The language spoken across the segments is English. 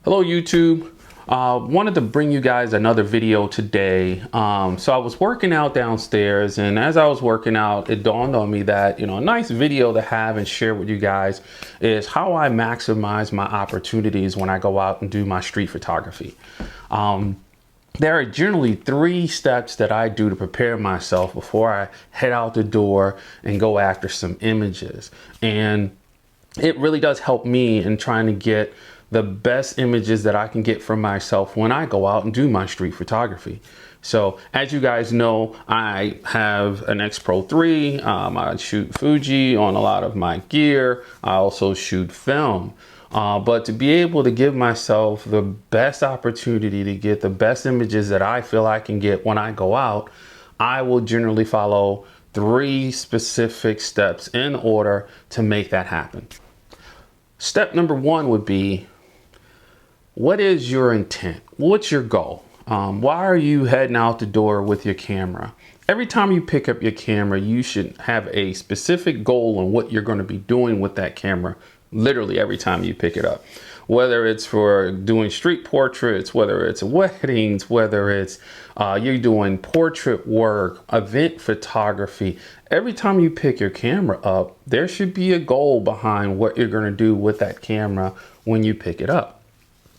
Hello YouTube. Wanted to bring you guys another video today. So I was working out downstairs, and as I was working out, it dawned on me that, a nice video to have and share with you guys is how I maximize my opportunities when I go out and do my street photography. There are generally 3 steps that I do to prepare myself before I head out the door and go after some images. And it really does help me in trying to get the best images that I can get for myself when I go out and do my street photography. So as you guys know, I have an X Pro 3. I shoot Fuji on a lot of my gear. I also shoot film. But to be able to give myself the best opportunity to get the best images that I feel I can get when I go out, I will generally follow 3 specific steps in order to make that happen. Step number 1 would be, what is your intent? What's your goal? Why are you heading out the door with your camera? Every time you pick up your camera, you should have a specific goal on what you're going to be doing with that camera, literally every time you pick it up. Whether it's for doing street portraits, whether it's weddings, whether it's you're doing portrait work, event photography. Every time you pick your camera up, there should be a goal behind what you're going to do with that camera when you pick it up.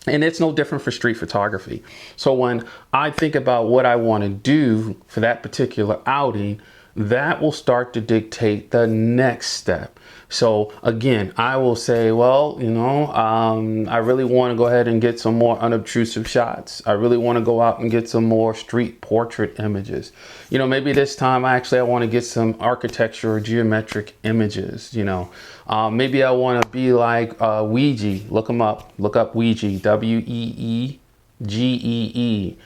And it's no different for street photography. So when I think about what I want to do for that particular outing, that will start to dictate the next step. So again, I will say, well, I really want to go ahead and get some more unobtrusive shots. I really want to go out and get some more street portrait images. Maybe this time I want to get some architecture or geometric images. Maybe I want to be like Weegee. Look them up. Look up Weegee, Weegee.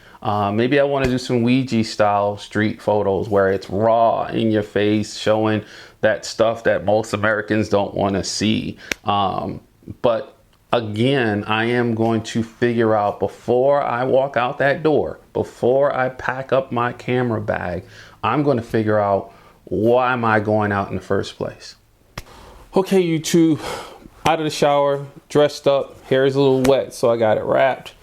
Maybe I want to do some Weegee style street photos where it's raw in your face, showing that stuff that most Americans don't want to see. But again, I am going to figure out before I walk out that door, before I pack up my camera bag, I'm going to figure out, why am I going out in the first place? Okay, YouTube, out of the shower, dressed up, hair is a little wet, so I got it wrapped.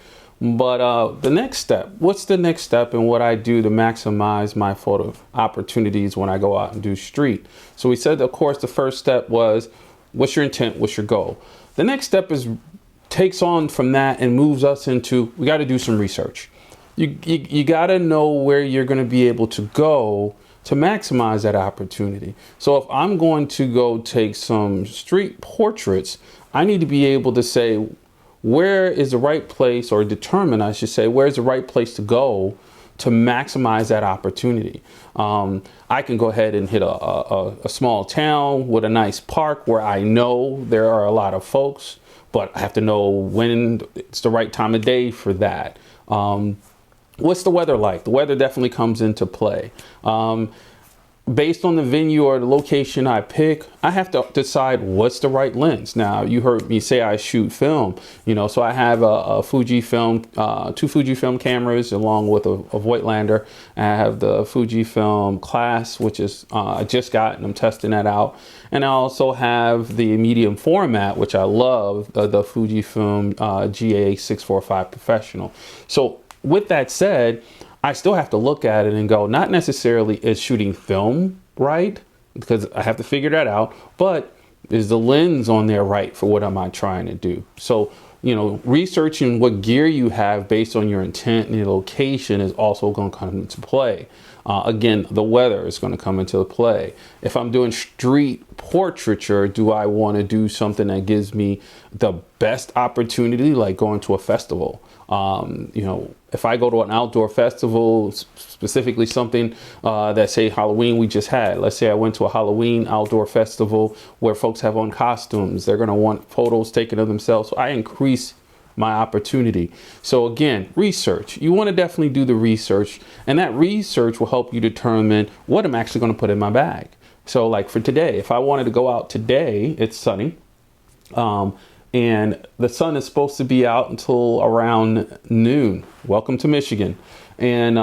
But the next step, what's the next step in what I do to maximize my photo opportunities when I go out and do street? So we said, of course, the first step was, what's your intent? What's your goal? The next step takes on from that and moves us into, we got to do some research. You got to know where you're going to be able to go to maximize that opportunity. So if I'm going to go take some street portraits, I need to be able to say, where is the right place, or determine, I should say, where's the right place to go to maximize that opportunity. I can go ahead and hit a small town with a nice park where I know there are a lot of folks, but I have to know when it's the right time of day for that. What's the weather like? The weather definitely comes into play. Based on the venue or the location I pick, I have to decide what's the right lens. Now, you heard me say I shoot film, so I have a Fujifilm, 2 Fujifilm cameras along with a Voigtlander. I have the Fujifilm Klasse, which is I just got and I'm testing that out. And I also have the medium format, which I love, the Fujifilm GA645 Professional. So with that said, I still have to look at it and go, not necessarily is shooting film right, because I have to figure that out, but is the lens on there right for what am I trying to do? So, researching what gear you have based on your intent and your location is also going to come into play. Again, the weather is going to come into play. If I'm doing street portraiture, do I want to do something that gives me the best opportunity, like going to a festival? If I go to an outdoor festival, specifically something that, say, Halloween we just had. Let's say I went to a Halloween outdoor festival where folks have on costumes. They're going to want photos taken of themselves. So I increase my opportunity. So again, research. You want to definitely do the research, and that research will help you determine what I'm actually going to put in my bag. So like for today, if I wanted to go out today, it's sunny. And the sun is supposed to be out until around noon. Welcome to Michigan, and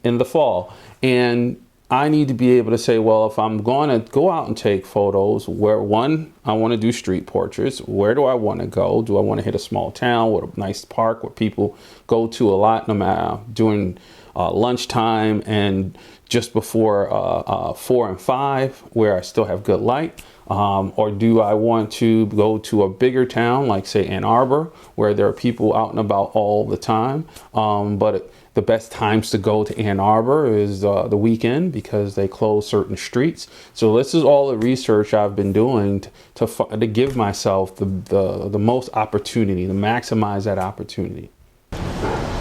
in the fall. And I need to be able to say, well, if I'm going to go out and take photos, where one, I want to do street portraits, where do I want to go? Do I want to hit a small town with a nice park where people go to a lot, no matter during lunchtime and just before 4 and 5, where I still have good light? Or do I want to go to a bigger town, like say Ann Arbor, where there are people out and about all the time? But the best times to go to Ann Arbor is the weekend, because they close certain streets. So this is all the research I've been doing to give myself the most opportunity, to maximize that opportunity.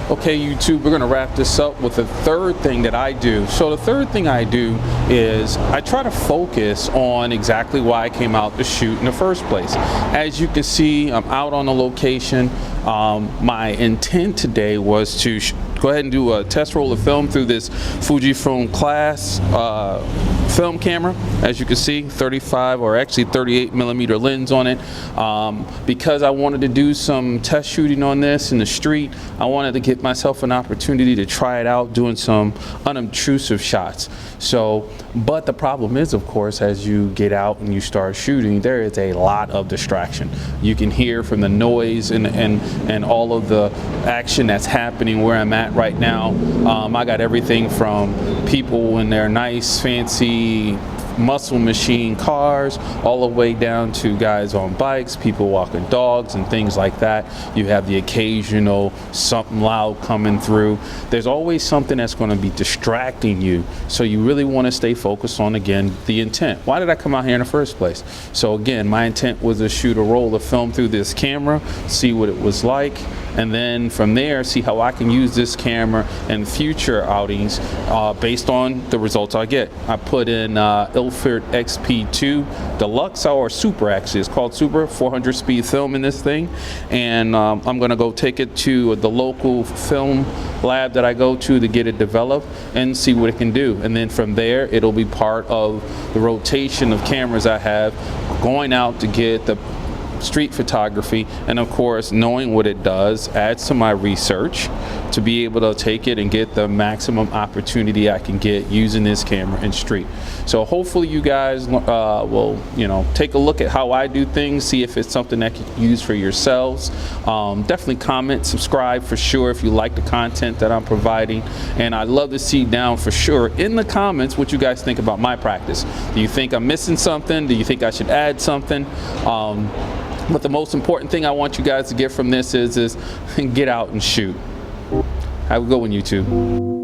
Okay, YouTube, we're gonna wrap this up with the third thing that I do. So the third thing I do is I try to focus on exactly why I came out to shoot in the first place. As you can see, I'm out on a location. My intent today was to go ahead and do a test roll of film through this Fujifilm Klasse film camera. As you can see, 35 or actually 38mm lens on it. Because I wanted to do some test shooting on this in the street, I wanted to give myself an opportunity to try it out doing some unobtrusive shots. So, but the problem is, of course, as you get out and you start shooting, there is a lot of distraction. You can hear from the noise and all of the action that's happening where I'm at right now. I got everything from people in their nice, fancy muscle machine cars, all the way down to guys on bikes, people walking dogs and things like that. You have the occasional something loud coming through. There's always something that's going to be distracting you. So you really want to stay focused on, again, the intent. Why did I come out here in the first place? So again, my intent was to shoot a roll of film through this camera, see what it was like, and then from there see how I can use this camera in future outings based on the results I get. I put in Ilford XP2 Deluxe, or Super, actually it's called Super, 400 speed film in this thing, and I'm gonna go take it to the local film lab that I go to get it developed and see what it can do. And then from there it'll be part of the rotation of cameras I have going out to get the street photography, and of course knowing what it does adds to my research to be able to take it and get the maximum opportunity I can get using this camera in street. So hopefully you guys will, you know, take a look at how I do things, see if it's something that you can use for yourselves. Definitely comment, subscribe for sure if you like the content that I'm providing, and I'd love to see down for sure in the comments what you guys think about my practice. Do you think I'm missing something? Do you think I should add something? But the most important thing I want you guys to get from this is get out and shoot. Have a good one, YouTube.